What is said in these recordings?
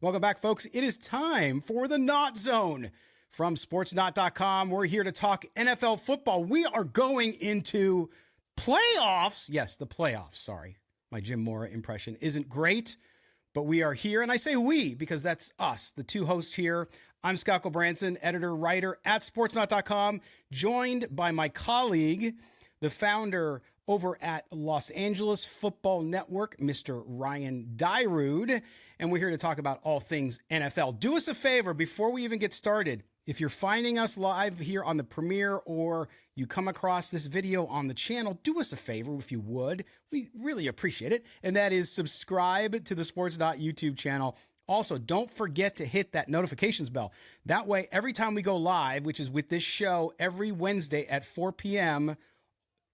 Welcome back, folks. It is time for the NautZone from Sportsnaut.com. We're here to talk NFL football. We are going into playoffs. Yes, the playoffs. Sorry, my Jim Mora impression isn't great, but we are here. And I say we because that's us, the two hosts here. I'm Scott Gulbransen, editor, writer at Sportsnaut.com, joined by my colleague, the founder over at Los Angeles Football Network, Mr. Ryan Dyrud. And we're here to talk about all things NFL. Do us a favor before we even get started. If you're finding us live here on the premiere or you come across this video on the channel, do us a favor if you would. We really appreciate it. And that is subscribe to the Sportsnaut YouTube channel. Also, don't forget to hit that notifications bell. That way, every time we go live, which is with this show every Wednesday at 4 p.m.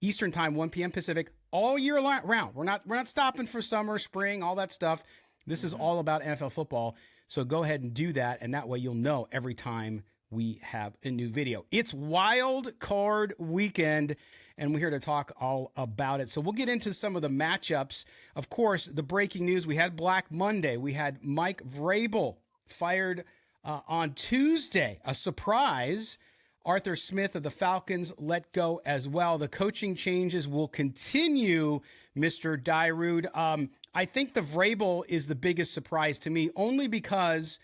Eastern Time, 1 p.m. Pacific, all year round. We're not stopping for summer, spring, all that stuff. This is all about NFL football. So go ahead and do that, and that way you'll know every time we have a new video. It's Wild Card Weekend, and we're here to talk all about it. So we'll get into some of the matchups. Of course, the breaking news, we had Black Monday. We had Mike Vrabel fired on Tuesday. A surprise. Arthur Smith of the Falcons let go as well. The coaching changes will continue, Mr. Dyrud. I think the Vrabel is the biggest surprise to me, only because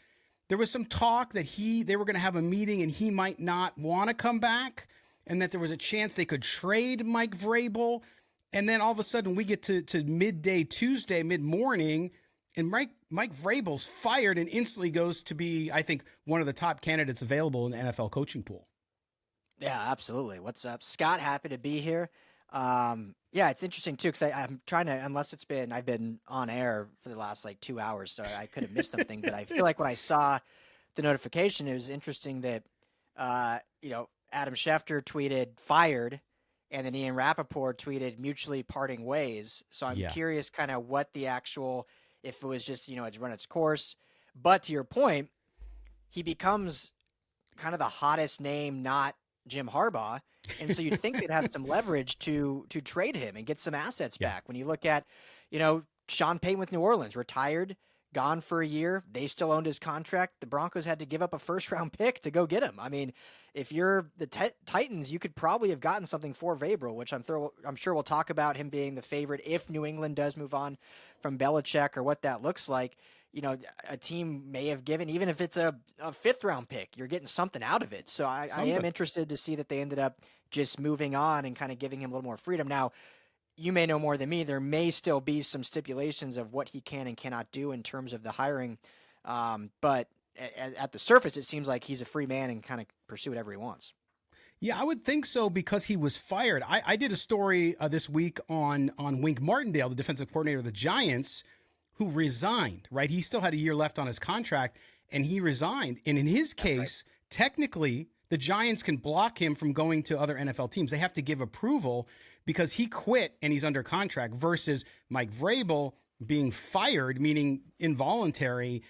there was some talk that they were going to have a meeting and he might not want to come back, and that there was a chance they could trade Mike Vrabel. And then all of a sudden we get to midday Tuesday, mid-morning, and Mike Vrabel's fired and instantly goes to be, I think, one of the top candidates available in the NFL coaching pool. Yeah, absolutely. What's up, Scott? Happy to be here. Yeah, it's interesting too, because I'm trying to, I've been on air for the last 2 hours, so I could have missed something. But I feel like when I saw the notification, it was interesting that, Adam Schefter tweeted fired, and then Ian Rappaport tweeted mutually parting ways. So I'm curious kind of what the actual, if it was just, it's run its course. But to your point, he becomes kind of the hottest name, not Jim Harbaugh. And so you'd think they'd have some leverage to trade him and get some assets back. When you look at, Sean Payton with New Orleans, retired, gone for a year. They still owned his contract. The Broncos had to give up a first-round pick to go get him. I mean, if you're the Titans, you could probably have gotten something for Vrabel, which I'm sure we'll talk about him being the favorite if New England does move on from Belichick or what that looks like. A team may have given, even if it's a fifth-round pick, you're getting something out of it. So I am interested to see that they ended up just moving on and kind of giving him a little more freedom. Now, you may know more than me. There may still be some stipulations of what he can and cannot do in terms of the hiring. But at the surface, it seems like he's a free man and kind of pursue whatever he wants. Yeah, I would think so because he was fired. I did a story this week on Wink Martindale, the defensive coordinator of the Giants, who resigned, right? He still had a year left on his contract, and he resigned. And in his case, technically, the Giants can block him from going to other NFL teams. They have to give approval because he quit and he's under contract, versus Mike Vrabel being fired, meaning involuntary.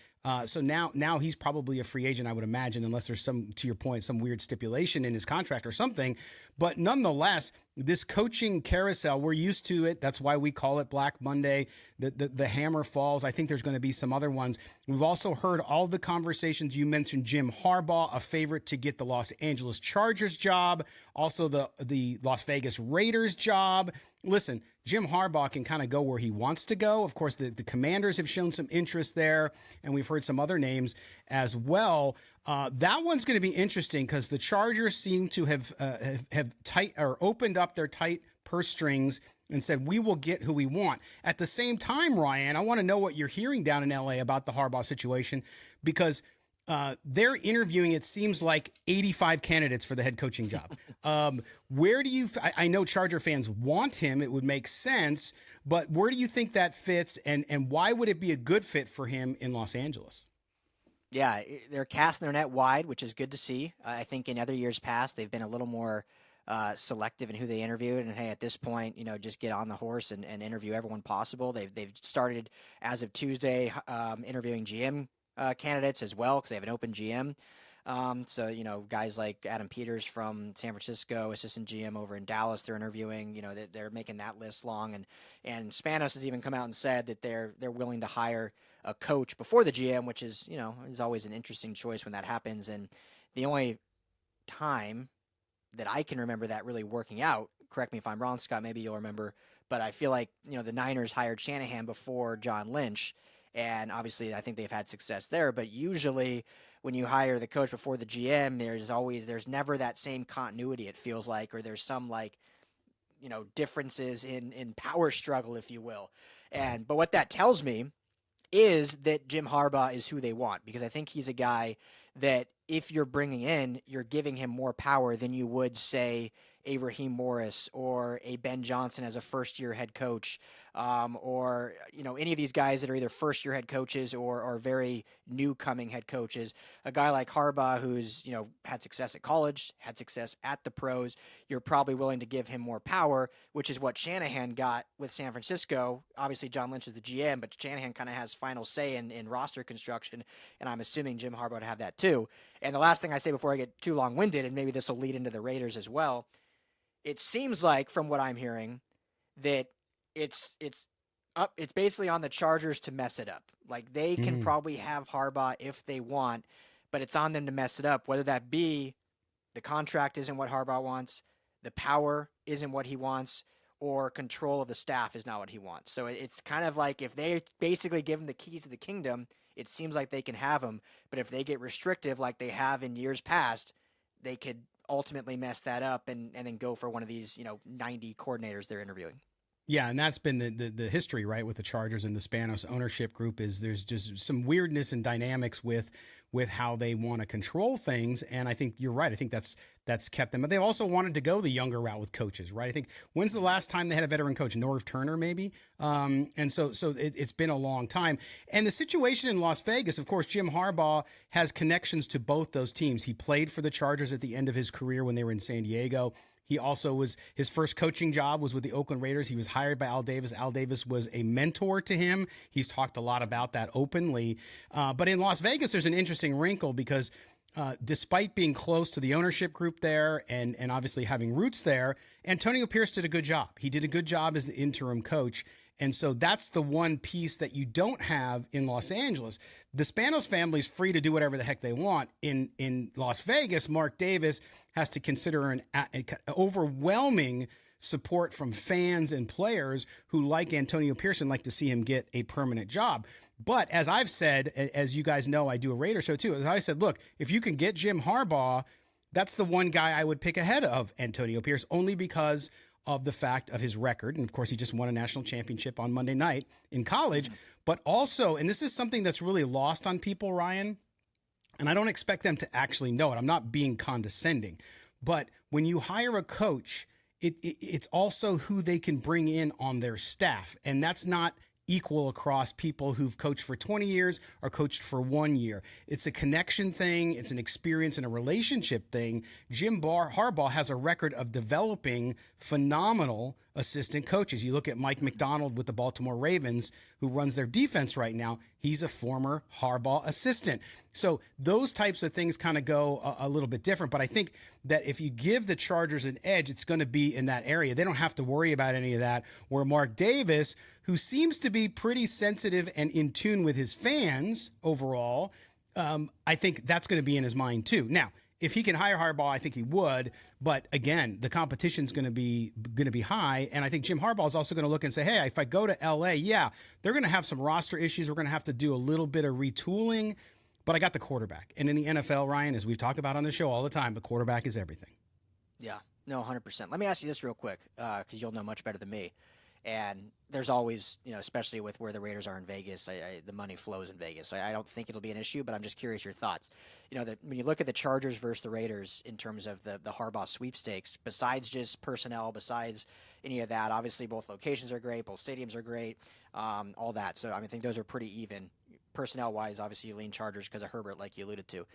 So now he's probably a free agent, I would imagine, unless there's to your point, some weird stipulation in his contract or something. But nonetheless, this coaching carousel, we're used to it. That's why we call it Black Monday. The hammer falls. I think there's going to be some other ones. We've also heard all the conversations. You mentioned Jim Harbaugh, a favorite to get the Los Angeles Chargers job, also the Las Vegas Raiders job. Listen, Jim Harbaugh can kind of go where he wants to go. Of course, the Commanders have shown some interest there, and we've heard some other names as well. That one's going to be interesting because the Chargers seem to have opened up their tight purse strings and said, we will get who we want. At the same time, Ryan, I want to know what you're hearing down in LA about the Harbaugh situation, because they're interviewing, it seems like, 85 candidates for the head coaching job. Where do you, I know Charger fans want him, it would make sense, but where do you think that fits, and why would it be a good fit for him in Los Angeles? Yeah, they're casting their net wide, which is good to see. I think in other years past, they've been a little more selective in who they interviewed. And hey, at this point, just get on the horse and interview everyone possible. They've started as of Tuesday interviewing GM candidates as well, because they have an open GM. So, guys like Adam Peters from San Francisco, assistant GM over in Dallas, they're interviewing. They're making that list long, and Spanos has even come out and said that they're willing to hire a coach before the GM, which is, is always an interesting choice when that happens. And the only time that I can remember that really working out, correct me if I'm wrong, Scott, maybe you'll remember, but I feel like, the Niners hired Shanahan before John Lynch, and obviously I think they've had success there, but usually when you hire the coach before the GM, there's never that same continuity, it feels like, or there's some differences in power struggle, if you will. But what that tells me is that Jim Harbaugh is who they want, because I think he's a guy that if you're bringing in, you're giving him more power than you would, say, a Raheem Morris or a Ben Johnson as a first-year head coach, or any of these guys that are either first-year head coaches or very new-coming head coaches. A guy like Harbaugh, who's had success at college, had success at the pros, you're probably willing to give him more power, which is what Shanahan got with San Francisco. Obviously, John Lynch is the GM, but Shanahan kind of has final say in roster construction, and I'm assuming Jim Harbaugh would have that too. And the last thing I say before I get too long-winded, and maybe this will lead into the Raiders as well, it seems like, from what I'm hearing, that it's basically on the Chargers to mess it up. Like, they can probably have Harbaugh if they want, but it's on them to mess it up, whether that be the contract isn't what Harbaugh wants, the power isn't what he wants, or control of the staff is not what he wants. So it's kind of like, if they basically give him the keys to the kingdom, it seems like they can have him, but if they get restrictive like they have in years past, they could ultimately mess that up and then go for one of these 90 coordinators they're interviewing. Yeah, and that's been the history, right, with the Chargers and the Spanos ownership group, is there's just some weirdness and dynamics with how they want to control things, and I think you're right. I think that's kept them. But they also wanted to go the younger route with coaches, right? I think, when's the last time they had a veteran coach? Norv Turner, maybe? And so it's been a long time. And the situation in Las Vegas, of course, Jim Harbaugh has connections to both those teams. He played for the Chargers at the end of his career when they were in San Diego. He also his first coaching job was with the Oakland Raiders. He was hired by Al Davis. Al Davis was a mentor to him. He's talked a lot about that openly. But in Las Vegas, there's an interesting wrinkle because despite being close to the ownership group there and obviously having roots there, Antonio Pierce did a good job. He did a good job as the interim coach. And so that's the one piece that you don't have in Los Angeles. The Spanos family is free to do whatever the heck they want. In Las Vegas, Mark Davis has to consider an overwhelming support from fans and players who like Antonio Pierce and like to see him get a permanent job. But as I've said, as you guys know, I do a Raider show too. As I said, look, if you can get Jim Harbaugh, that's the one guy I would pick ahead of Antonio Pierce, only because of the fact of his record. And of course, he just won a national championship on Monday night in college. But also, and this is something that's really lost on people, Ryan, and I don't expect them to actually know it. I'm not being condescending. But when you hire a coach, it's also who they can bring in on their staff. And that's not equal across people who've coached for 20 years or coached for 1 year. It's a connection thing. It's an experience and a relationship thing. Jim Harbaugh has a record of developing phenomenal assistant coaches. You look at Mike McDonald with the Baltimore Ravens, who runs their defense right now. He's a former Harbaugh assistant. So those types of things kind of go a little bit different. But I think that if you give the Chargers an edge, it's going to be in that area. They don't have to worry about any of that. Where Mark Davis, who seems to be pretty sensitive and in tune with his fans overall, I think that's going to be in his mind too. Now, if he can hire Harbaugh, I think he would. But again, the competition's going to be high, and I think Jim Harbaugh is also going to look and say, "Hey, if I go to L.A., yeah, they're going to have some roster issues. We're going to have to do a little bit of retooling, but I got the quarterback." And in the NFL, Ryan, as we've talked about on the show all the time, the quarterback is everything. Yeah, no, 100%. Let me ask you this real quick, because you'll know much better than me. And there's always, especially with where the Raiders are in Vegas, the money flows in Vegas. So I don't think it'll be an issue, but I'm just curious your thoughts. That when you look at the Chargers versus the Raiders in terms of the Harbaugh sweepstakes, besides just personnel, besides any of that, obviously both locations are great, both stadiums are great, all that. So I think those are pretty even. Personnel-wise, obviously you lean Chargers because of Herbert, like you alluded to.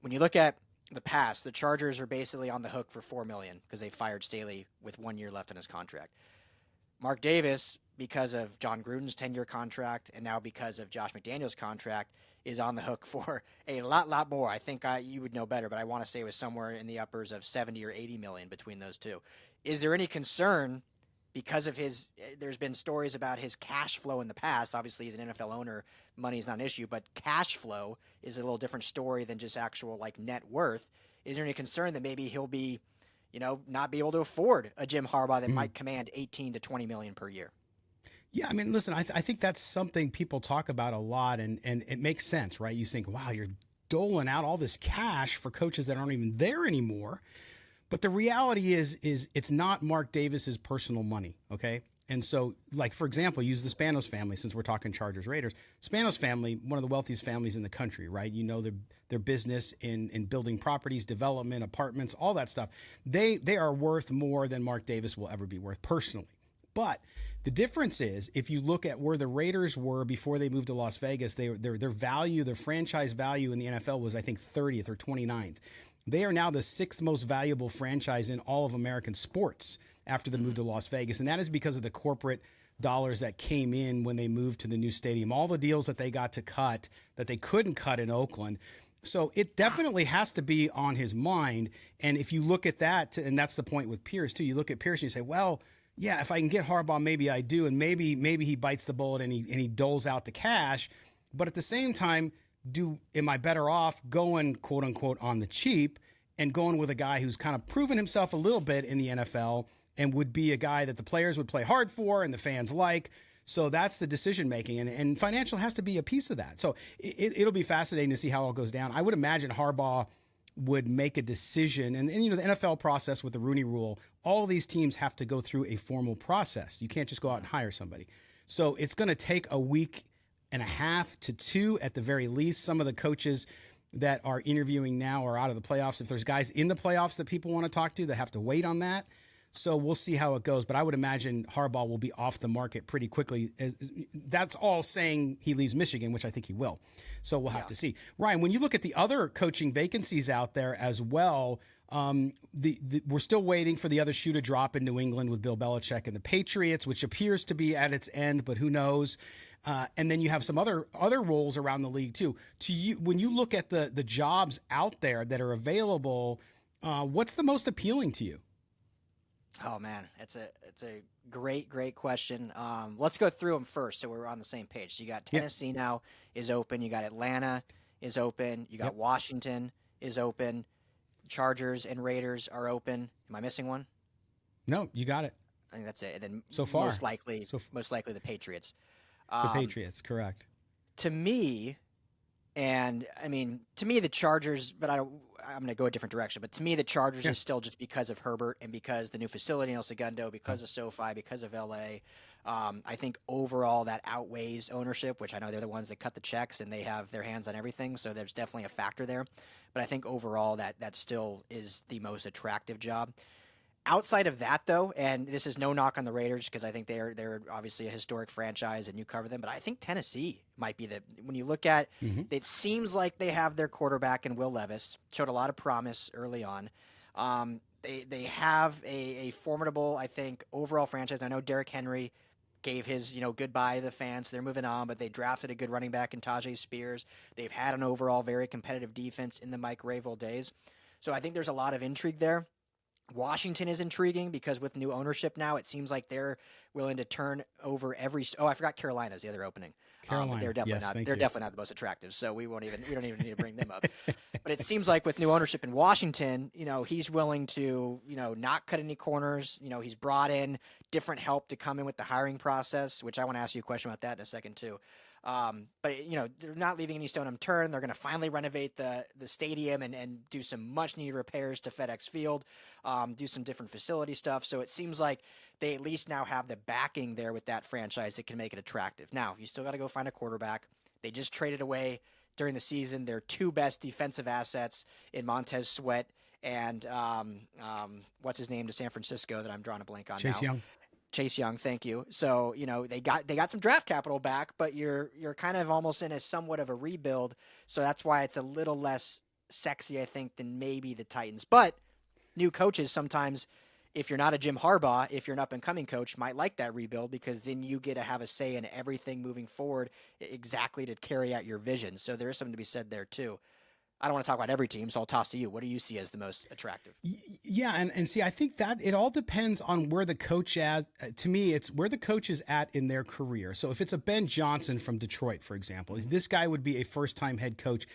When you look at the past, the Chargers are basically on the hook for $4 million because they fired Staley with 1 year left on his contract. Mark Davis, because of John Gruden's 10-year contract and now because of Josh McDaniels' contract, is on the hook for a lot more. I think you would know better, but I want to say it was somewhere in the uppers of 70 or 80 million between those two. Is there any concern because of there's been stories about his cash flow in the past. Obviously, he's an NFL owner. Money is not an issue, but cash flow is a little different story than just actual like net worth. Is there any concern that maybe he'll be, not be able to afford a Jim Harbaugh that might command 18 to 20 million per year? Yeah, I mean, listen, I think that's something people talk about a lot, and it makes sense, right? You think, wow, you're doling out all this cash for coaches that aren't even there anymore. But the reality is it's not Mark Davis's personal money, okay? And so, like, for example, use the Spanos family, since we're talking Chargers Raiders. Spanos family, one of the wealthiest families in the country, right? Their business in building properties, development, apartments, all that stuff. They are worth more than Mark Davis will ever be worth personally. But the difference is, if you look at where the Raiders were before they moved to Las Vegas, their value, their franchise value in the NFL was, I think, 30th or 29th. They are now the 6th most valuable franchise in all of American sports after the move to Las Vegas. And that is because of the corporate dollars that came in when they moved to the new stadium, all the deals that they got to cut that they couldn't cut in Oakland. So it definitely has to be on his mind. And if you look at that, and that's the point with Pierce too, you look at Pierce and you say, well, yeah, if I can get Harbaugh, maybe I do. And maybe he bites the bullet and he doles out the cash. But at the same time, am I better off going, quote unquote, on the cheap and going with a guy who's kind of proven himself a little bit in the NFL and would be a guy that the players would play hard for and the fans like? So that's the decision making, and financial has to be a piece of that. So it'll be fascinating to see how it all goes down. I would imagine Harbaugh would make a decision, and the NFL process with the Rooney Rule, all of these teams have to go through a formal process. You can't just go out and hire somebody. So it's going to take a week and a half to 2 at the very least. Some of the coaches that are interviewing now are out of the playoffs. If there's guys in the playoffs that people want to talk to, they have to wait on that. So we'll see how it goes. But I would imagine Harbaugh will be off the market pretty quickly. That's all saying he leaves Michigan, which I think he will. So we'll have to see. Ryan, when you look at the other coaching vacancies out there as well, we're still waiting for the other shoe to drop in New England with Bill Belichick and the Patriots, which appears to be at its end, but who knows? And then you have some other roles around the league too. When you look at the jobs out there that are available, what's the most appealing to you? Oh man, it's a great question. Let's go through them first so we're on the same page. So you got Tennessee now is open. You got Atlanta is open. You got Washington is open. Chargers and Raiders are open. Am I missing one? No, you got it. I think that's it. And then so far, most likely the Patriots. The Patriots, correct. To me, the Chargers, but I'm going to go a different direction. But to me, the Chargers is still just because of Herbert and because the new facility in El Segundo, because of SoFi, because of LA. I think overall that outweighs ownership, which I know they're the ones that cut the checks and they have their hands on everything. So there's definitely a factor there. But I think overall that still is the most attractive job. Outside of that, though, and this is no knock on the Raiders because I think they're obviously a historic franchise and you cover them, but I think Tennessee might be when you look at it seems like they have their quarterback in Will Levis, showed a lot of promise early on. They have a formidable, I think, overall franchise. I know Derrick Henry gave his goodbye to the fans, so they're moving on, but they drafted a good running back in Tajay Spears. They've had an overall very competitive defense in the Mike Vrabel days. So I think there's a lot of intrigue there. Washington is intriguing because with new ownership now, it seems like they're willing to turn over every. Oh, I forgot Carolina's the other opening. Carolina, they're definitely not. They're definitely not the most attractive. So we don't even need to bring them up. But it seems like with new ownership in Washington, he's willing to not cut any corners. He's brought in different help to come in with the hiring process, which I want to ask you a question about that in a second too. But they're not leaving any stone unturned. They're going to finally renovate the stadium and do some much needed repairs to FedEx Field, do some different facility stuff. So it seems like they at least now have the backing there with that franchise that can make it attractive. Now you still got to go find a quarterback. They just traded away during the season their 2 best defensive assets in Montez Sweat and what's his name to San Francisco that I'm drawing a blank on now. Chase Young, thank you. So, they got some draft capital back, but you're kind of almost in a somewhat of a rebuild. So that's why it's a little less sexy, I think, than maybe the Titans. But new coaches sometimes, if you're not a Jim Harbaugh, if you're an up-and-coming coach, might like that rebuild because then you get to have a say in everything moving forward exactly to carry out your vision. So there is something to be said there too. I don't want to talk about every team, so I'll toss to you. What do you see as the most attractive? Yeah, and see, I think that it all depends on where the coach is. To me, it's where the coach is at in their career. So if it's a Ben Johnson from Detroit, for example, this guy would be a first-time head coach.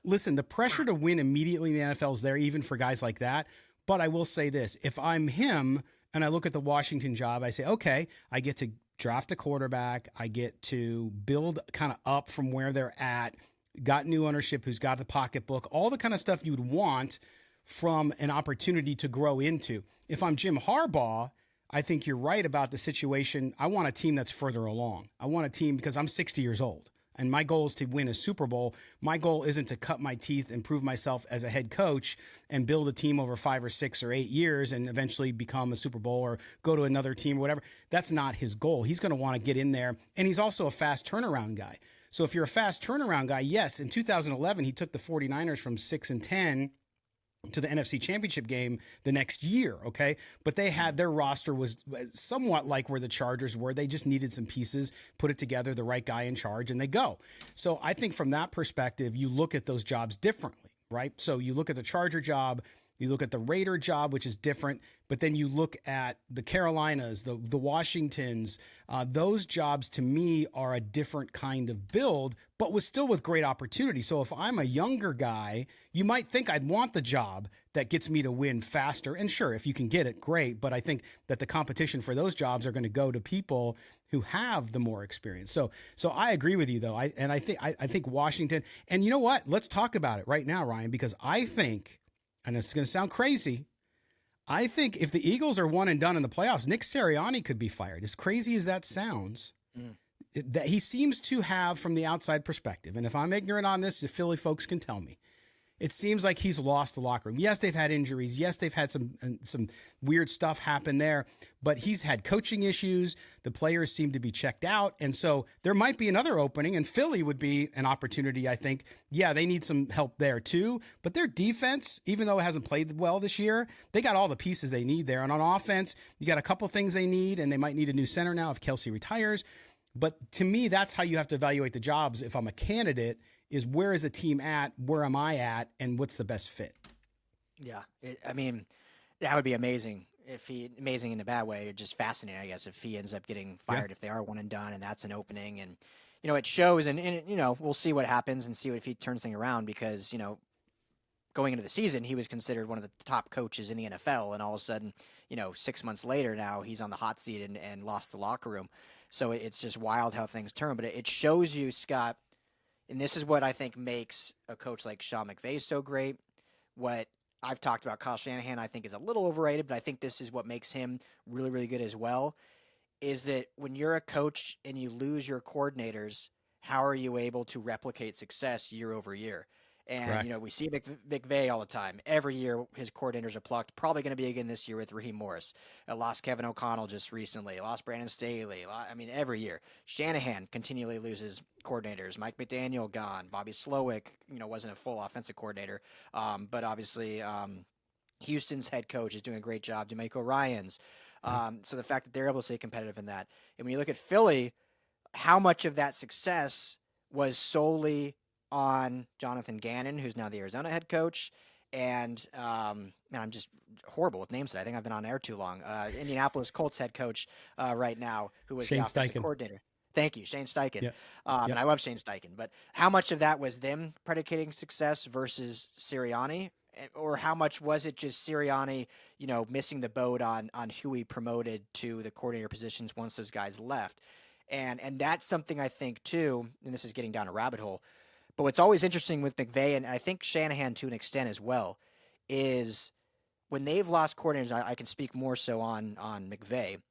Listen, the pressure to win immediately in the NFL is there, even for guys like that. But I will say this: if I'm him and I look at the Washington job, I say, okay, I get to draft a quarterback, I get to build kind of up from where they're at. Got new ownership who's got the pocketbook, all the kind of stuff you would want from an opportunity to grow into. If I'm Jim Harbaugh, I think you're right about the situation. I want a team that's further along. I want a team because I'm 60 years old and my goal is to win a Super Bowl. My goal isn't to cut my teeth and prove myself as a head coach and build a team over 5 or 6 or 8 years and eventually become a Super Bowl or go to another team or whatever. That's not his goal. He's going to want to get in there. And he's also a fast turnaround guy. So if you're a fast turnaround guy, yes, in 2011, he took the 49ers from 6-10 to the NFC Championship game the next year, okay? But they had their roster was somewhat like where the Chargers were. They just needed some pieces, put it together, the right guy in charge, and they go. So I think from that perspective, you look at those jobs differently, right? So you look at the Charger job, you look at the Raider job, which is different, but then you look at the Carolinas, the Washingtons. Those jobs to me are a different kind of build, but was still with great opportunity. So if I'm a younger guy, you might think I'd want the job that gets me to win faster. And sure, if you can get it, great. But I think that the competition for those jobs are going to go to people who have the more experience. So I agree with you though. I think Washington. And you know what? Let's talk about it right now, Ryan, because I think. And it's going to sound crazy. I think if the Eagles are one and done in the playoffs, Nick Sirianni could be fired. As crazy as that sounds, that he seems to have from the outside perspective. And if I'm ignorant on this, the Philly folks can tell me. It seems like he's lost the locker room. Yes, they've had injuries. Yes, they've had some weird stuff happen there, but he's had coaching issues. The players seem to be checked out. And so there might be another opening, and Philly would be an opportunity, I think. Yeah, they need some help there too, but their defense, even though it hasn't played well this year, they got all the pieces they need there. And on offense, you got a couple things they need, and they might need a new center now if Kelsey retires. But to me, that's how you have to evaluate the jobs if I'm a candidate, is where is the team at, where am I at, and what's the best fit? Yeah, I mean, that would be amazing. Amazing in a bad way, or just fascinating, I guess, if he ends up getting fired, if they are one and done, and that's an opening. And, it shows, and we'll see what happens and see if he turns things around because, going into the season, he was considered one of the top coaches in the NFL, and all of a sudden, 6 months later now he's on the hot seat and lost the locker room. So it's just wild how things turn. But it shows you, Scott, and this is what I think makes a coach like Sean McVay so great. What I've talked about, Kyle Shanahan, I think is a little overrated, but I think this is what makes him really, really good as well, is that when you're a coach and you lose your coordinators, how are you able to replicate success year over year? And, Correct. We see McVay all the time. Every year his coordinators are plucked. Probably going to be again this year with Raheem Morris. Lost Kevin O'Connell just recently. Lost Brandon Staley. Every year. Shanahan continually loses coordinators. Mike McDaniel gone. Bobby Slowick, wasn't a full offensive coordinator. But obviously Houston's head coach is doing a great job. DeMeco Ryans. So the fact that they're able to stay competitive in that. And when you look at Philly, how much of that success was solely on Jonathan Gannon, who's now the Arizona head coach, and I'm just horrible with names today. I think I've been on air too long. Indianapolis Colts head coach right now, who was Shane the offensive Steichen. coordinator. Thank you, Shane Steichen. Yeah. And I love Shane Steichen. But how much of that was them predicating success versus Sirianni? Or how much was it just Sirianni, missing the boat on who he promoted to the coordinator positions once those guys left? And that's something I think too, and this is getting down a rabbit hole, but what's always interesting with McVay, and I think Shanahan to an extent as well, is when they've lost coordinators, I can speak more so on McVay,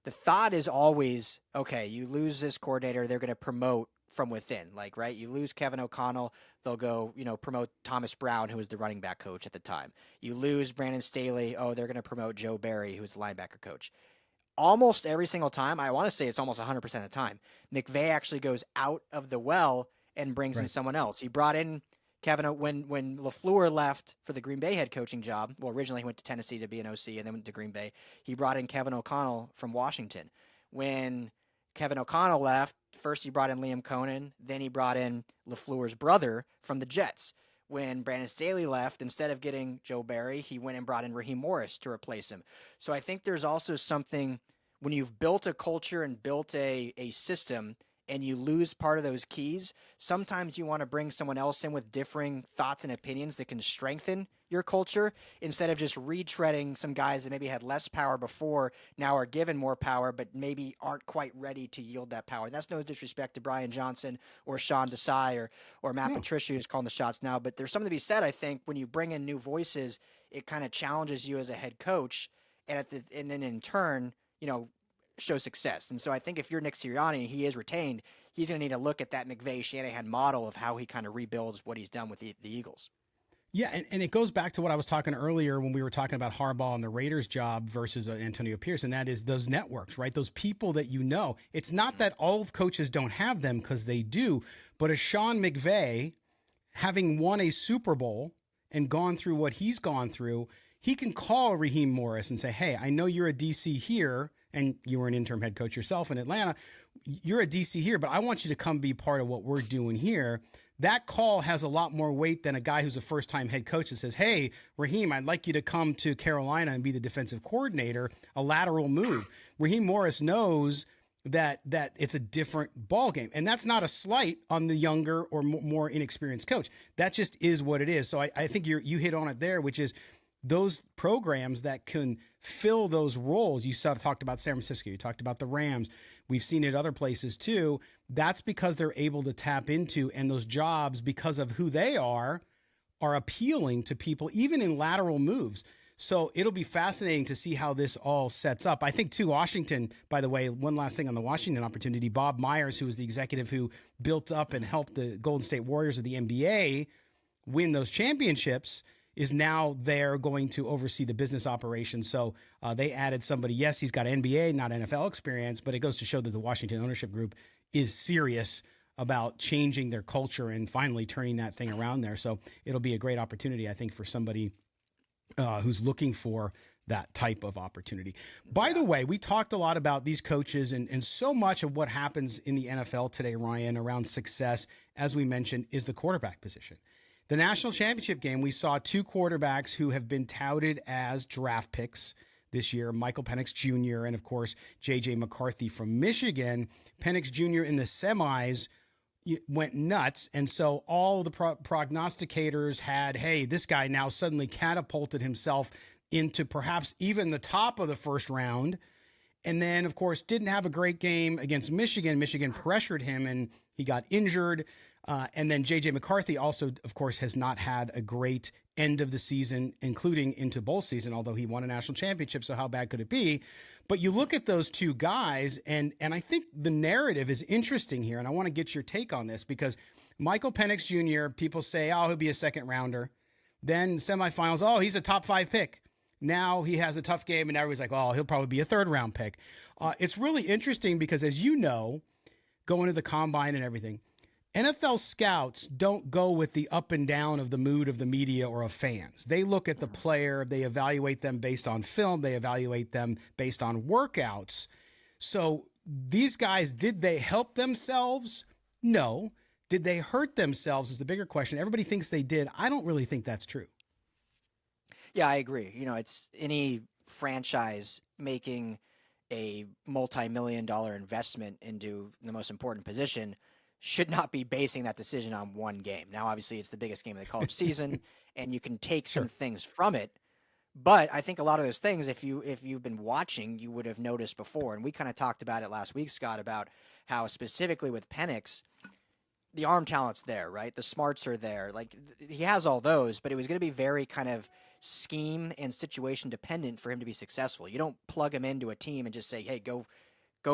the thought is always, okay, you lose this coordinator, they're going to promote from within. Like, right, you lose Kevin O'Connell, they'll go, promote Thomas Brown, who was the running back coach at the time. You lose Brandon Staley, they're going to promote Joe Barry, who was the linebacker coach. Almost every single time, I want to say it's almost 100% of the time, McVay actually goes out of the well and brings in someone else. He brought in Kevin when LaFleur left for the Green Bay head coaching job. Well, originally he went to Tennessee to be an OC and then went to Green Bay. He brought in Kevin O'Connell from Washington. When Kevin O'Connell left, first he brought in Liam Cohen, then he brought in LaFleur's brother from the Jets. when Brandon Staley left, instead of getting Joe Barry, he went and brought in Raheem Morris to replace him. So I think there's also something when you've built a culture and built a system and you lose part of those keys, sometimes you want to bring someone else in with differing thoughts and opinions that can strengthen your culture instead of just retreading some guys that maybe had less power before, now are given more power, but maybe aren't quite ready to yield that power. And that's no disrespect to Brian Johnson or Sean Desai or Matt Patricia, who's calling the shots now. But there's something to be said, I think, when you bring in new voices, it kind of challenges you as a head coach, and then in turn, show success. And so I think if you're Nick Sirianni and he is retained, he's going to need to look at that McVay-Shanahan model of how he kind of rebuilds what he's done with the Eagles. Yeah, and it goes back to what I was talking earlier when we were talking about Harbaugh and the Raiders job versus Antonio Pierce, and that is those networks, right? Those people that you know. It's not that all of coaches don't have them, because they do, but a Sean McVay, having won a Super Bowl and gone through what he's gone through, he can call Raheem Morris and say, hey, I know you're a DC here, and you were an interim head coach yourself in Atlanta. You're a DC here, but I want you to come be part of what we're doing here. That call has a lot more weight than a guy who's a first-time head coach that says, hey, Raheem, I'd like you to come to Carolina and be the defensive coordinator, a lateral move. Raheem Morris knows that it's a different ballgame. And that's not a slight on the younger or more inexperienced coach. That just is what it is. So I think you hit on it there, which is those programs that can fill those roles. You talked about San Francisco. You talked about the Rams. We've seen it other places too. That's because they're able to tap into, and those jobs, because of who they are appealing to people, even in lateral moves. So it'll be fascinating to see how this all sets up. I think, too, Washington, by the way, one last thing on the Washington opportunity, Bob Myers, who was the executive who built up and helped the Golden State Warriors of the NBA win those championships, is now there going to oversee the business operation. So they added somebody. Yes, he's got NBA, not NFL experience, but it goes to show that the Washington ownership group is serious about changing their culture and finally turning that thing around there. So it'll be a great opportunity, I think, for somebody who's looking for that type of opportunity. By the way, we talked a lot about these coaches, and so much of what happens in the NFL today, Ryan, around success, as we mentioned, is the quarterback position. The national championship game, we saw two quarterbacks who have been touted as draft picks this year, Michael Penix Jr. and, of course, J.J. McCarthy from Michigan. Penix Jr. in the semis went nuts, and so all the prognosticators had, hey, this guy now suddenly catapulted himself into perhaps even the top of the first round. And then, of course, didn't have a great game against Michigan. Michigan pressured him, and he got injured. And then J.J. McCarthy also, of course, has not had a great end of the season, including into bowl season, although he won a national championship, so how bad could it be? But you look at those two guys, and I think the narrative is interesting here, and I want to get your take on this, because Michael Penix Jr., people say, oh, he'll be a second rounder. Then semifinals, oh, he's a top 5 pick. Now he has a tough game, and everybody's like, oh, he'll probably be a third-round pick. It's really interesting because, as you know, going to the combine and everything, NFL scouts don't go with the up and down of the mood of the media or of fans. They look at the player, they evaluate them based on film, they evaluate them based on workouts. So these guys, did they help themselves? No. Did they hurt themselves is the bigger question. Everybody thinks they did. I don't really think that's true. Yeah, I agree. It's any franchise making a multi-million-dollar investment into the most important position should not be basing that decision on one game. Now, obviously, it's the biggest game of the college season, and you can take some things from it. But I think a lot of those things, if you've been watching, you would have noticed before. And we kind of talked about it last week, Scott, about how specifically with Penix, the arm talent's there, right? The smarts are there. Like, he has all those, but it was going to be very kind of scheme and situation dependent for him to be successful. You don't plug him into a team and just say, hey, go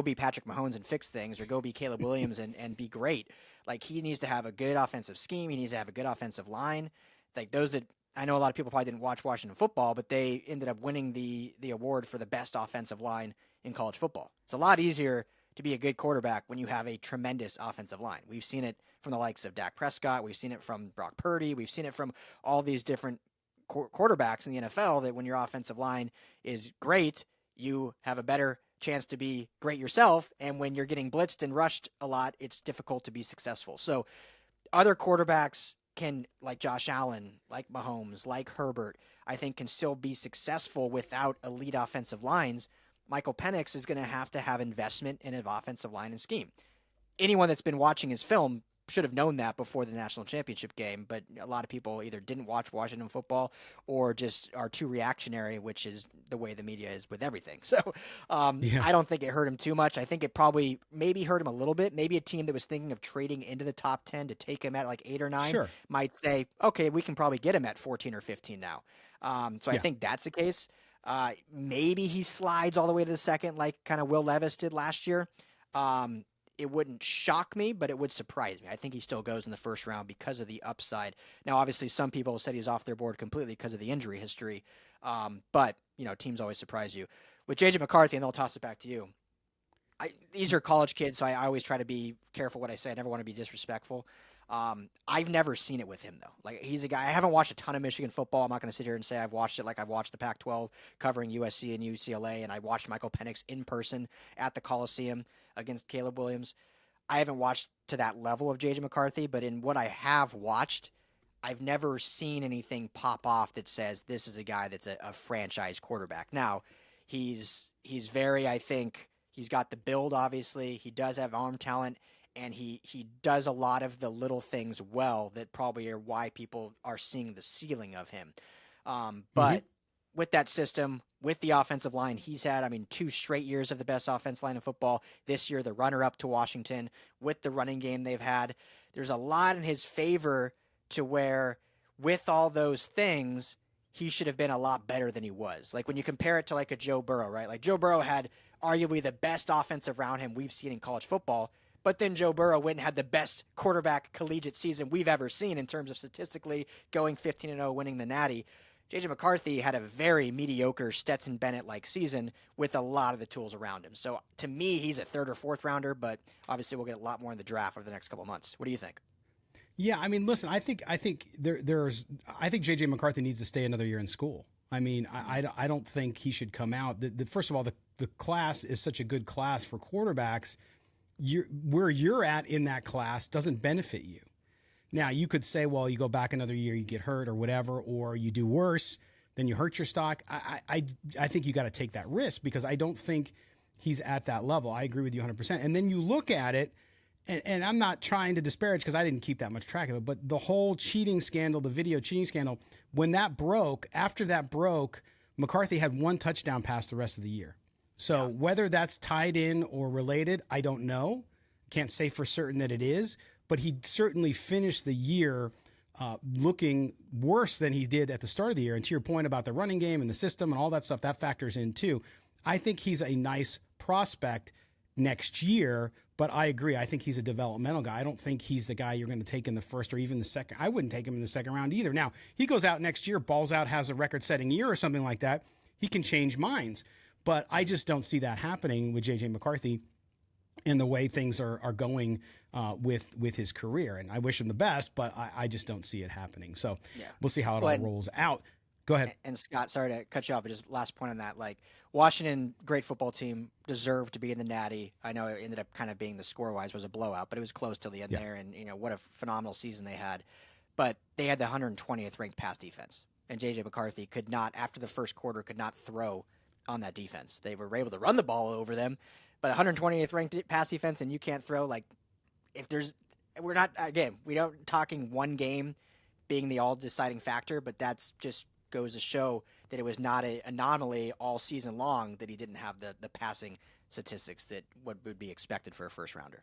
be Patrick Mahomes and fix things, or go be Caleb Williams and be great. Like, he needs to have a good offensive scheme. He needs to have a good offensive line. Like, those that I know a lot of people probably didn't watch Washington football, but they ended up winning the award for the best offensive line in college football. It's a lot easier to be a good quarterback when you have a tremendous offensive line. We've seen it from the likes of Dak Prescott. We've seen it from Brock Purdy. We've seen it from all these different quarterbacks in the NFL, that when your offensive line is great, you have a better chance to be great yourself. And when you're getting blitzed and rushed a lot, it's difficult to be successful. So other quarterbacks can, like Josh Allen, like Mahomes, like Herbert, I think can still be successful without elite offensive lines. Michael Penix is going to have investment in an offensive line and scheme. Anyone that's been watching his film should have known that before the national championship game, but a lot of people either didn't watch Washington football or just are too reactionary, which is the way the media is with everything. So I don't think it hurt him too much. I think it probably maybe hurt him a little bit. Maybe a team that was thinking of trading into the top 10 to take him at like 8 or 9 might say, okay, we can probably get him at 14 or 15 now. I think that's the case. Maybe he slides all the way to the second, like kind of Will Levis did last year. It wouldn't shock me, but it would surprise me. I think he still goes in the first round because of the upside. Now, obviously, some people said he's off their board completely because of the injury history. But, teams always surprise you. With J.J. McCarthy, and they'll toss it back to you. These are college kids, so I always try to be careful what I say. I never want to be disrespectful. I've never seen it with him, though. Like, he's a guy. I haven't watched a ton of Michigan football. I'm not going to sit here and say I've watched it like I've watched the Pac-12 covering USC and UCLA, and I watched Michael Penix in person at the Coliseum against Caleb Williams. I haven't watched to that level of J.J. McCarthy, but in what I have watched, I've never seen anything pop off that says this is a guy that's a franchise quarterback. Now, he's very, I think, he's got the build, obviously. He does have arm talent. And he does a lot of the little things well that probably are why people are seeing the ceiling of him. But with that system, with the offensive line he's had, 2 straight years of the best offensive line in football. This year, the runner-up to Washington. With the running game they've had, there's a lot in his favor to where, with all those things, he should have been a lot better than he was. Like when you compare it to like a Joe Burrow, right? Like Joe Burrow had arguably the best offensive around him we've seen in college football. But then Joe Burrow went and had the best quarterback collegiate season we've ever seen in terms of statistically going 15-0, winning the Natty. J.J. McCarthy had a very mediocre Stetson Bennett-like season with a lot of the tools around him. So to me, he's a 3rd or 4th rounder, but obviously we'll get a lot more in the draft over the next couple of months. What do you think? Yeah, listen, I think J.J. McCarthy needs to stay another year in school. I don't think he should come out. First of all, the class is such a good class for quarterbacks. Where you're at in that class doesn't benefit you. Now, you could say, well, you go back another year, you get hurt or whatever, or you do worse, then you hurt your stock. I think you got to take that risk because I don't think he's at that level. I agree with you 100%. And then you look at it, and I'm not trying to disparage because I didn't keep that much track of it, but the whole cheating scandal, the video cheating scandal, when that broke, after that broke, McCarthy had 1 touchdown pass the rest of the year. So whether that's tied in or related, I don't know. Can't say for certain that it is, but he certainly finished the year looking worse than he did at the start of the year. And to your point about the running game and the system and all that stuff, that factors in too. I think he's a nice prospect next year, but I agree. I think he's a developmental guy. I don't think he's the guy you're going to take in the first or even the second. I wouldn't take him in the second round either. Now, he goes out next year, balls out, has a record-setting year or something like that. He can change minds. But I just don't see that happening with J.J. McCarthy in the way things are going with his career. And I wish him the best, but I just don't see it happening. So we'll see how it all rolls out. Go ahead. And Scott, sorry to cut you off, but just last point on that. Like Washington, great football team, deserved to be in the Natty. I know it ended up kind of being the score-wise was a blowout, but it was close till the end there. And, what a phenomenal season they had. But they had the 120th ranked pass defense. And J.J. McCarthy could not, after the first quarter, could not throw on that defense. They were able to run the ball over them, but 120th ranked pass defense and you can't throw, like, we're not, again, we don't talking one game being the all deciding factor, but that's just goes to show that it was not an anomaly all season long that he didn't have the passing statistics that would be expected for a first rounder.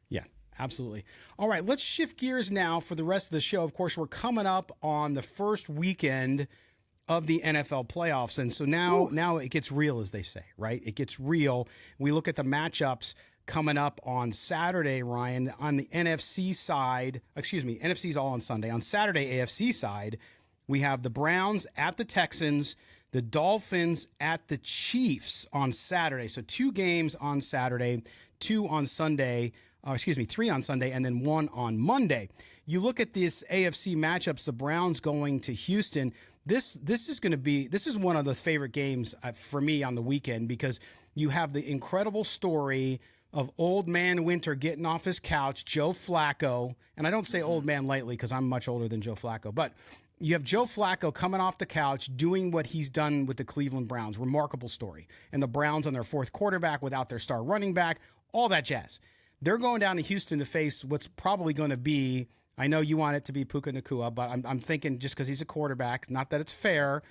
Yeah, absolutely. All right, let's shift gears now for the rest of the show. Of course, we're coming up on the first weekend of the NFL playoffs. And so now it gets real, as they say, right? It gets real. We look at the matchups coming up on Saturday, Ryan, on the NFC side. NFC's all on Sunday. On Saturday, AFC side, we have the Browns at the Texans, the Dolphins at the Chiefs on Saturday. So 2 games on Saturday, 2 on Sunday, 3 on Sunday, and then 1 on Monday. You look at these AFC matchups, the Browns going to Houston. This is one of the favorite games for me on the weekend because you have the incredible story of old man Winter getting off his couch, Joe Flacco, and I don't say old man lightly because I'm much older than Joe Flacco, but you have Joe Flacco coming off the couch doing what he's done with the Cleveland Browns. Remarkable story. And the Browns on their fourth quarterback without their star running back, all that jazz. They're going down to Houston to face what's probably going to be, I know you want it to be Puka Nacua, but I'm thinking just because he's a quarterback, not that it's fair,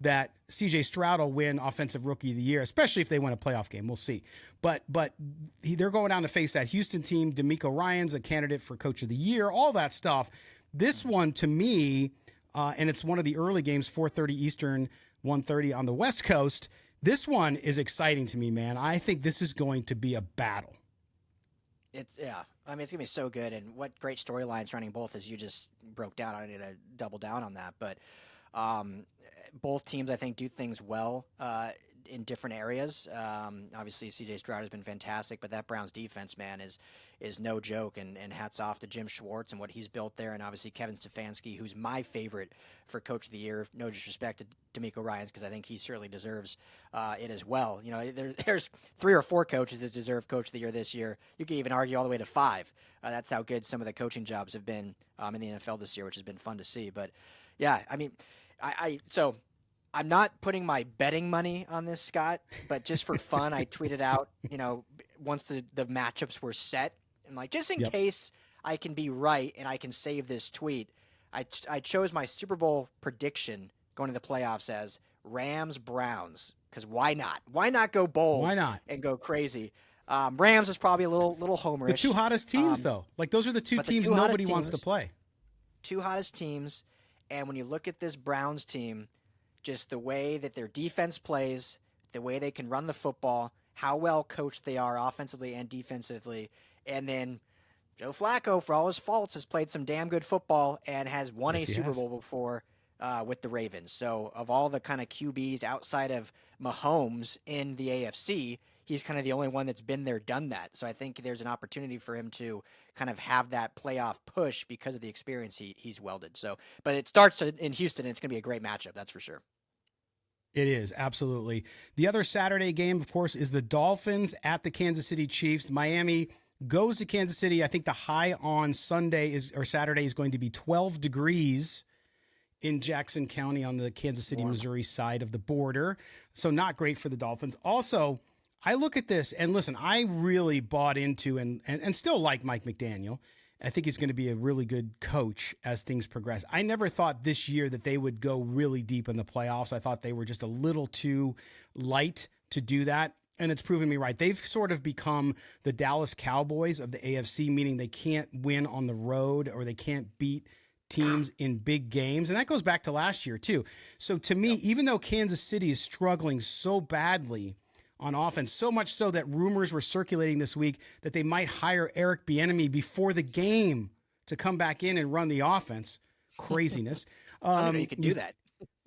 that C.J. Stroud will win Offensive Rookie of the Year, especially if they win a playoff game. We'll see. But they're going down to face that Houston team. D'Amico Ryan's a candidate for Coach of the Year, all that stuff. This one, to me, and it's one of the early games, 4:30 Eastern, 1:30 on the West Coast. This one is exciting to me, man. I think this is going to be a battle. It's going to be so good, and what great storylines running both, as you just broke down. I don't need to double down on that, but both teams, I think, do things well in different areas. Obviously, C.J. Stroud has been fantastic, but that Browns defense, man, is no joke, and hats off to Jim Schwartz and what he's built there, and obviously Kevin Stefanski, who's my favorite for Coach of the Year. No disrespect to D'Amico Ryans, because I think he certainly deserves it as well. You know, there's 3 or 4 coaches that deserve Coach of the Year this year. You could even argue all the way to 5. That's how good some of the coaching jobs have been in the NFL this year, which has been fun to see. But yeah, I mean, so I'm not putting my betting money on this, Scott, but just for fun, I tweeted out, once the matchups were set, and like, just in case I can be right and I can save this tweet, I chose my Super Bowl prediction going to the playoffs as Rams-Browns, because why not? Why not go bold? Why not? And go crazy? Rams was probably a little homerish. The 2 hottest teams, though. Like, those are the 2 teams nobody wants to play. 2 hottest teams, and when you look at this Browns team, just the way that their defense plays, the way they can run the football, how well coached they are offensively and defensively, and then Joe Flacco, for all his faults, has played some damn good football and has won a Super Bowl before with the Ravens. So of all the kind of QBs outside of Mahomes in the AFC, he's kind of the only one that's been there, done that. So I think there's an opportunity for him to kind of have that playoff push because of the experience he's welded. So, but it starts in Houston, and it's going to be a great matchup, that's for sure. It is, absolutely. The other Saturday game, of course, is the Dolphins at the Kansas City Chiefs. Miami goes to Kansas City. I think the high on Saturday is going to be 12 degrees in Jackson County on the Kansas City, Missouri side of the border. So not great for the Dolphins. Also, I look at this, and listen, I really bought into and still like Mike McDaniel. I think he's going to be a really good coach as things progress. I never thought this year that they would go really deep in the playoffs. I thought they were just a little too light to do that, and it's proven me right. They've sort of become the Dallas Cowboys of the AFC, meaning they can't win on the road or they can't beat teams in big games, and that goes back to last year too. So to me, even though Kansas City is struggling so badly on offense, so much so that rumors were circulating this week that they might hire Eric Bieniemy before the game to come back in and run the offense. Craziness. I didn't know you could do that.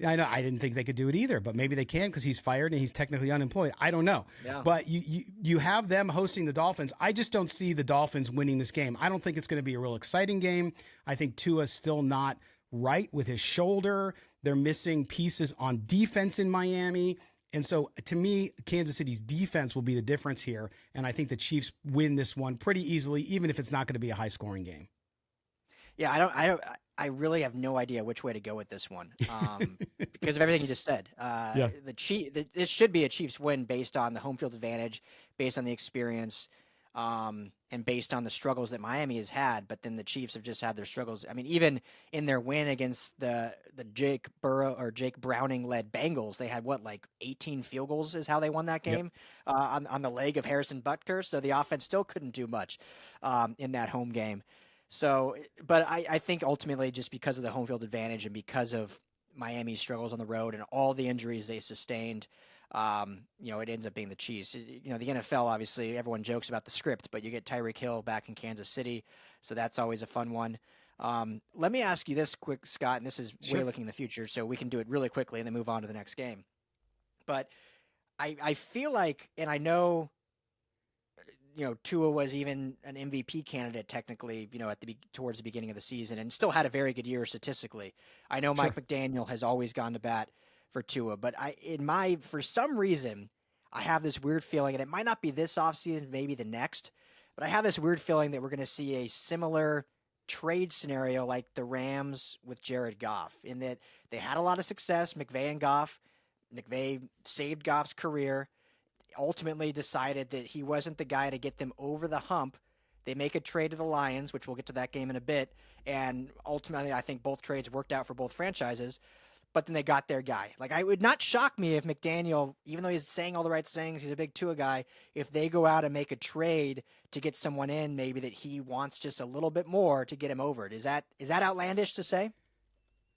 I know. I didn't think they could do it either, but maybe they can because he's fired and he's technically unemployed. I don't know. Yeah. But you have them hosting the Dolphins. I just don't see the Dolphins winning this game. I don't think it's going to be a real exciting game. I think Tua's still not right with his shoulder. They're missing pieces on defense in Miami. And so, to me, Kansas City's defense will be the difference here, and I think the Chiefs win this one pretty easily, even if it's not going to be a high-scoring game. Yeah, I really have no idea which way to go with this one because of everything you just said. This should be a Chiefs win based on the home field advantage, based on the experience, and based on the struggles that Miami has had. But then the Chiefs have just had their struggles. I mean, even in their win against the Jake Browning led Bengals, they had 18 field goals is how they won that game on the leg of Harrison Butker. So the offense still couldn't do much in that home game. So, but I think ultimately just because of the home field advantage and because of Miami's struggles on the road and all the injuries they sustained, it ends up being the Chiefs. The NFL, obviously, everyone jokes about the script, but you get Tyreek Hill back in Kansas City, so that's always a fun one. Let me ask you this quick, Scott, and this is way looking in the future, so we can do it really quickly and then move on to the next game. But I feel like, and I know, Tua was even an MVP candidate technically, towards the beginning of the season and still had a very good year statistically. I know Mike McDaniel has always gone to bat for Tua, but for some reason, I have this weird feeling, and it might not be this offseason, maybe the next, but I have this weird feeling that we're going to see a similar trade scenario like the Rams with Jared Goff, in that they had a lot of success, McVay and Goff. McVay saved Goff's career, ultimately decided that he wasn't the guy to get them over the hump. They make a trade to the Lions, which we'll get to that game in a bit, and ultimately I think both trades worked out for both franchises, but then they got their guy. Like, it would not shock me if McDaniel, even though he's saying all the right things, he's a big Tua guy, if they go out and make a trade to get someone in maybe that he wants just a little bit more to get him over it. Is that outlandish to say?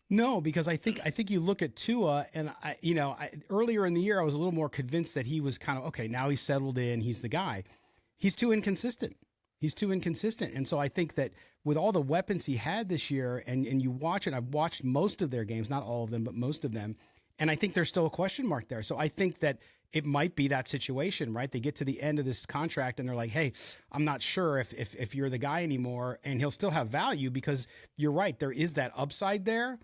No, because I think you look at Tua, and earlier in the year I was a little more convinced that he was kind of okay. Now he's settled in, he's the guy. He's too inconsistent. And so I think that with all the weapons he had this year, and you watch it, I've watched most of their games, not all of them, but most of them, and I think there's still a question mark there. So I think that it might be that situation, right? They get to the end of this contract and they're like, hey, I'm not sure if you're the guy anymore, and he'll still have value because you're right, there is that upside there,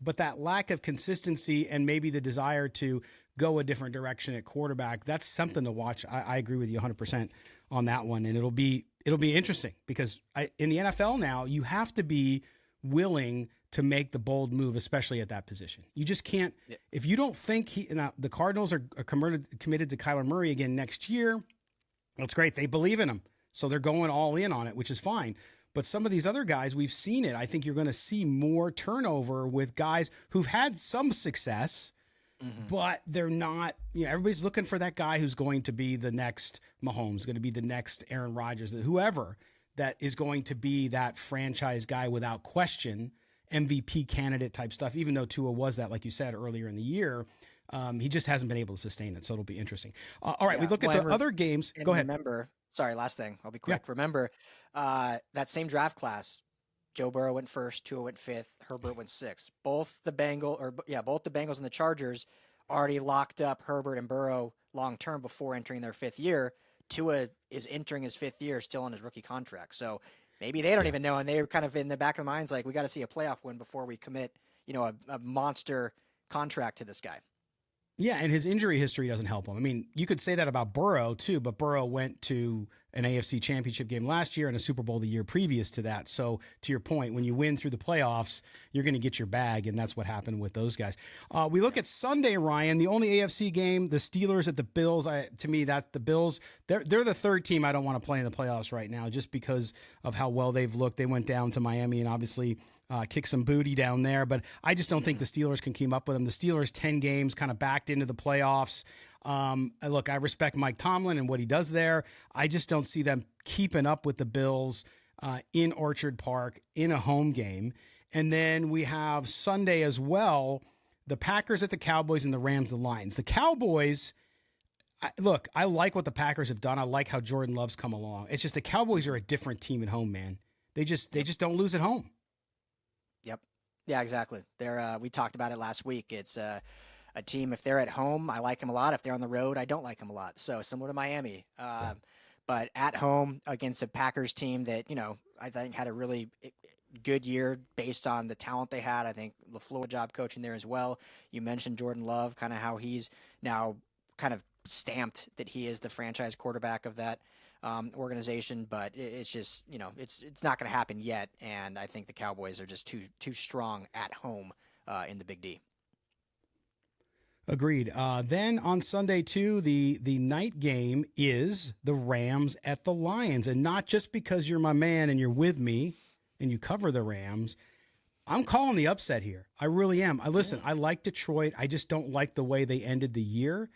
but that lack of consistency and maybe the desire to go a different direction at quarterback, that's something to watch. I agree with you 100% on that one, and it'll be interesting because in the NFL now, you have to be willing to make the bold move, especially at that position. You just can't. Yeah. If you don't think the Cardinals are committed to Kyler Murray again next year, that's great. They believe in him, so they're going all in on it, which is fine. But some of these other guys, we've seen it. I think you're going to see more turnover with guys who've had some success, but they're not, everybody's looking for that guy who's going to be the next Mahomes, going to be the next Aaron Rodgers, whoever that is going to be that franchise guy without question, MVP candidate type stuff, even though Tua was that, like you said, earlier in the year. He just hasn't been able to sustain it, so it'll be interesting. All right, we look at the other games. Go ahead. Remember, sorry, last thing. I'll be quick. Yeah. Remember, that same draft class, Joe Burrow went first, Tua went fifth, Herbert went sixth. Both the Bengals and the Chargers already locked up Herbert and Burrow long term before entering their fifth year. Tua is entering his fifth year, still on his rookie contract. So maybe they don't even know, and they're kind of in the back of their minds like, we got to see a playoff win before we commit, a monster contract to this guy. Yeah, and his injury history doesn't help him. I mean, you could say that about Burrow too, but Burrow went to an AFC championship game last year and a Super Bowl the year previous to that. So to your point, when you win through the playoffs, you're going to get your bag, and that's what happened with those guys. We look at Sunday, Ryan, the only AFC game, the Steelers at the Bills. To me, that's the Bills. They're the third team I don't want to play in the playoffs right now just because of how well they've looked. They went down to Miami and obviously kick some booty down there, but I just don't think the Steelers can keep up with them. The Steelers 10 games kind of backed into the playoffs. Look, I respect Mike Tomlin and what he does there. I just don't see them keeping up with the Bills in Orchard Park in a home game. And then we have Sunday as well, the Packers at the Cowboys and the Rams, the Lions. The Cowboys, I like what the Packers have done. I like how Jordan Love's come along. It's just the Cowboys are a different team at home, man. They just don't lose at home. Yep. Yeah, exactly. We talked about it last week. It's a team, if they're at home, I like them a lot. If they're on the road, I don't like them a lot. So similar to Miami. But at home against a Packers team that, I think had a really good year based on the talent they had. I think LaFleur job coaching there as well. You mentioned Jordan Love, kind of how he's now kind of stamped that he is the franchise quarterback of that organization, but it's just, it's not going to happen yet. And I think the Cowboys are just too strong at home in the Big D. Agreed. Then on Sunday too, the night game is the Rams at the Lions, and not just because you're my man and you're with me and you cover the Rams. I'm calling the upset here. I really am. I like Detroit. I just don't like the way they ended the year.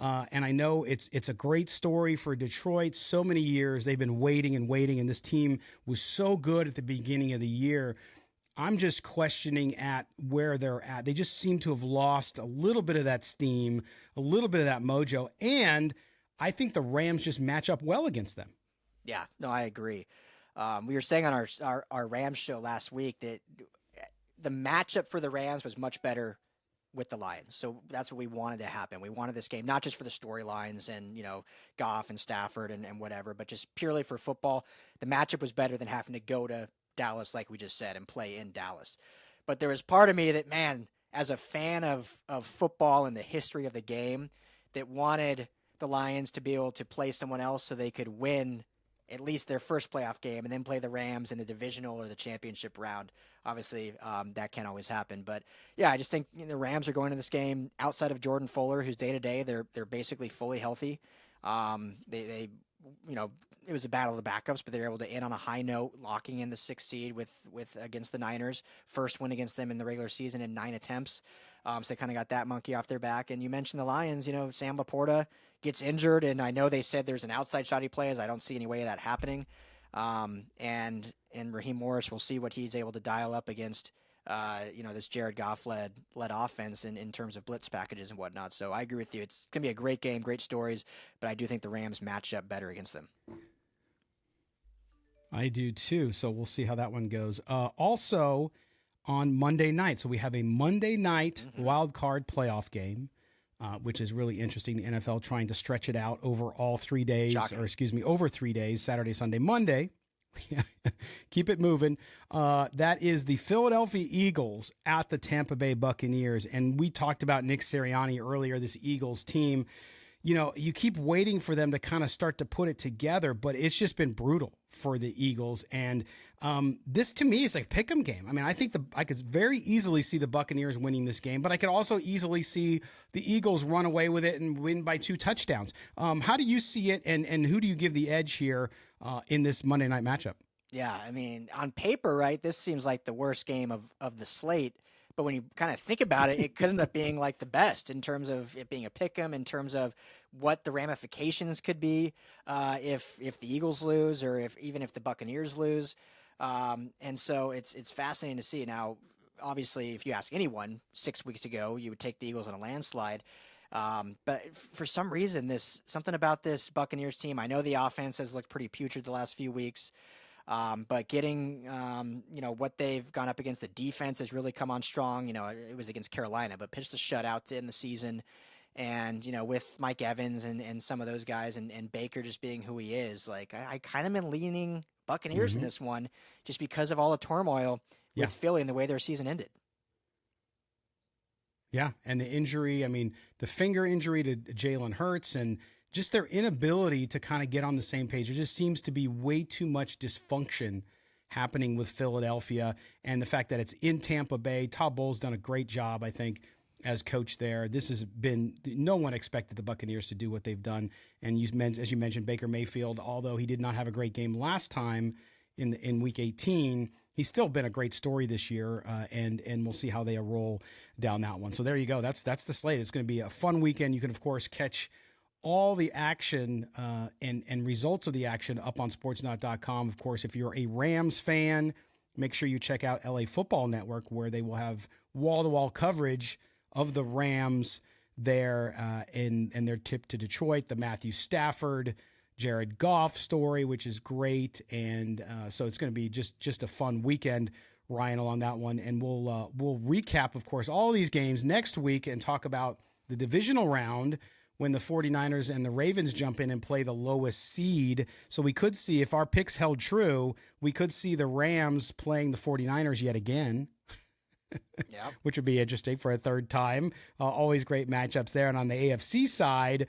And I know it's a great story for Detroit. So many years they've been waiting, and this team was so good at the beginning of the year. I'm just questioning at where they're at. They just seem to have lost a little bit of that steam, a little bit of that mojo, and I think the Rams just match up well against them. Yeah, no, I agree. We were saying on our Rams show last week that the matchup for the Rams was much better with the Lions. So that's what we wanted to happen. We wanted this game, not just for the storylines and, Goff and Stafford and whatever, but just purely for football. The matchup was better than having to go to Dallas, like we just said, and play in Dallas. But there was part of me that, man, as a fan of football and the history of the game, that wanted the Lions to be able to play someone else so they could win at least their first playoff game and then play the Rams in the divisional or the championship round. Obviously, that can't always happen. But, yeah, I just think the Rams are going to this game outside of Jordan Fuller, who's day-to-day. They're basically fully healthy. They it was a battle of the backups, but they were able to end on a high note, locking in the 6th seed with against the Niners. First win against them in the regular season in 9 attempts. So they kind of got that monkey off their back. And you mentioned the Lions, Sam Laporta gets injured, and I know they said there's an outside shot he plays. I don't see any way of that happening. And Raheem Morris, we'll see what he's able to dial up against, this Jared Goff led offense in terms of blitz packages and whatnot. So I agree with you. It's going to be a great game, great stories, but I do think the Rams match up better against them. I do too. So we'll see how that one goes. Also on Monday night. So we have a Monday night wild card playoff game, which is really interesting. The NFL trying to stretch it out over all 3 days, over 3 days, Saturday, Sunday, Monday. Keep it moving. That is the Philadelphia Eagles at the Tampa Bay Buccaneers. And we talked about Nick Sirianni earlier, this Eagles team. You keep waiting for them to kind of start to put it together, but it's just been brutal for the Eagles. And this, to me, is like a pick'em game. I mean, I think I could very easily see the Buccaneers winning this game, but I could also easily see the Eagles run away with it and win by 2 touchdowns. How do you see it, and who do you give the edge here in this Monday night matchup? Yeah, I mean, on paper, right, this seems like the worst game of the slate. But when you kind of think about it, it could end up being like the best in terms of it being a pick'em, in terms of what the ramifications could be if the Eagles lose, or even if the Buccaneers lose. And so it's fascinating to see. Now, obviously, if you ask anyone 6 weeks ago, you would take the Eagles in a landslide. But for some reason, something about this Buccaneers team, I know the offense has looked pretty putrid the last few weeks. But getting, what they've gone up against, the defense has really come on strong. It was against Carolina, but pitched a shutout to end the season. And, with Mike Evans and some of those guys and Baker just being who he is, like I kind of been leaning Buccaneers in this one just because of all the turmoil with Philly and the way their season ended. Yeah, and the injury, I mean, the finger injury to Jalen Hurts and just their inability to kind of get on the same page. There just seems to be way too much dysfunction happening with Philadelphia, and the fact that it's in Tampa Bay. Todd Bowles done a great job, I think, as coach there. This has been, no one expected the Buccaneers to do what they've done. And as you mentioned, Baker Mayfield, although he did not have a great game last time in Week 18, he's still been a great story this year, and we'll see how they roll down that one. So there you go. That's the slate. It's going to be a fun weekend. You can, of course, catch all the action and results of the action up on Sportsnaut.com. Of course, if you're a Rams fan, make sure you check out LA Football Network, where they will have wall-to-wall coverage of the Rams there and their tip to Detroit, the Matthew Stafford, Jared Goff story, which is great. And so it's going to be just a fun weekend, Ryan, along that one. And we'll recap, of course, all these games next week and talk about the divisional round, when the 49ers and the Ravens jump in and play the lowest seed. So we could see, if our picks held true, we could see the Rams playing the 49ers yet again, which would be interesting for a third time. Always great matchups there. And on the AFC side,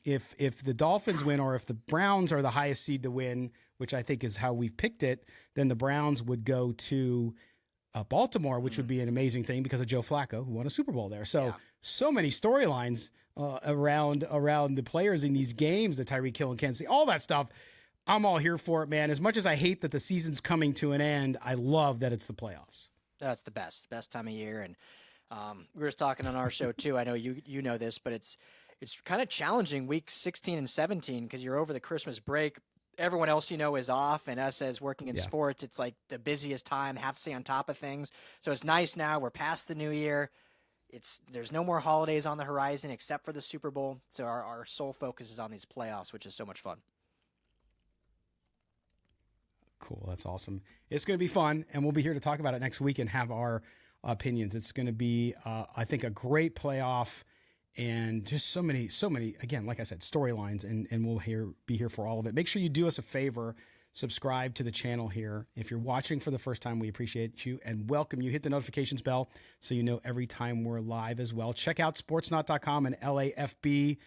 if the Dolphins win, or if the Browns are the highest seed to win, which I think is how we've picked it, then the Browns would go to Baltimore, which would be an amazing thing because of Joe Flacco, who won a Super Bowl there. So many storylines around the players in these games, the Tyreek Hill and Kansas City, all that stuff. I'm all here for it, man. As much as I hate that the season's coming to an end, I love that it's the playoffs. That's the best time of year. And we were just talking on our show too. I know you know this, but it's kind of challenging weeks 16 and 17 because you're over the Christmas break. Everyone else is off, and us as working in sports, it's like the busiest time, have to stay on top of things. So it's nice now. We're past the new year. There's no more holidays on the horizon except for the Super Bowl. So our sole focus is on these playoffs, which is so much fun. Cool. That's awesome. It's going to be fun, and we'll be here to talk about it next week and have our opinions. It's going to be, I think, a great playoff, and just so many, again, like I said, storylines, and we'll be here for all of it. Make sure you do us a favor. Subscribe to the channel here. If you're watching for the first time, we appreciate you and welcome you. Hit the notifications bell so you know every time we're live as well. Check out sportsnaut.com and LAFB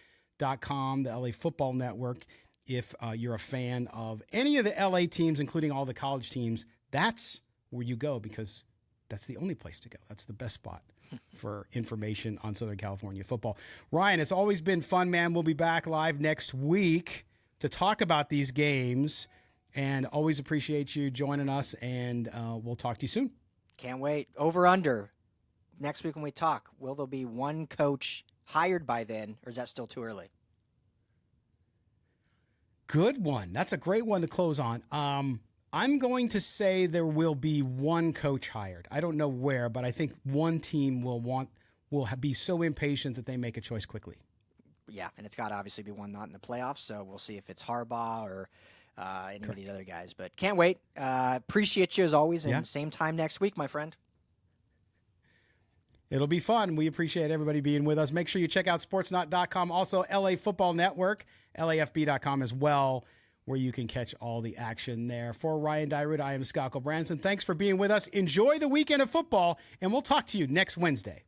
LA.com, the LA Football Network. If you're a fan of any of the LA teams, including all the college teams, that's where you go because that's the only place to go. That's the best spot for information on Southern California football. Ryan, it's always been fun, man. We'll be back live next week to talk about these games, and always appreciate you joining us, and we'll talk to you soon. Can't wait. Over under. Next week when we talk, will there be one coach hired by then, or is that still too early? Good one. That's a great one to close on. I'm going to say there will be one coach hired. I don't know where, but I think one team will be so impatient that they make a choice quickly. Yeah, and it's got to obviously be one not in the playoffs, so we'll see if it's Harbaugh or any of these other guys. But can't wait. Appreciate you as always, and same time next week, my friend. It'll be fun. We appreciate everybody being with us. Make sure you check out Sportsnaut.com, also LA Football Network, LAFB.com as well, where you can catch all the action there. For Ryan Dyrud, I am Scott Gulbransen. Thanks for being with us. Enjoy the weekend of football, and we'll talk to you next Wednesday.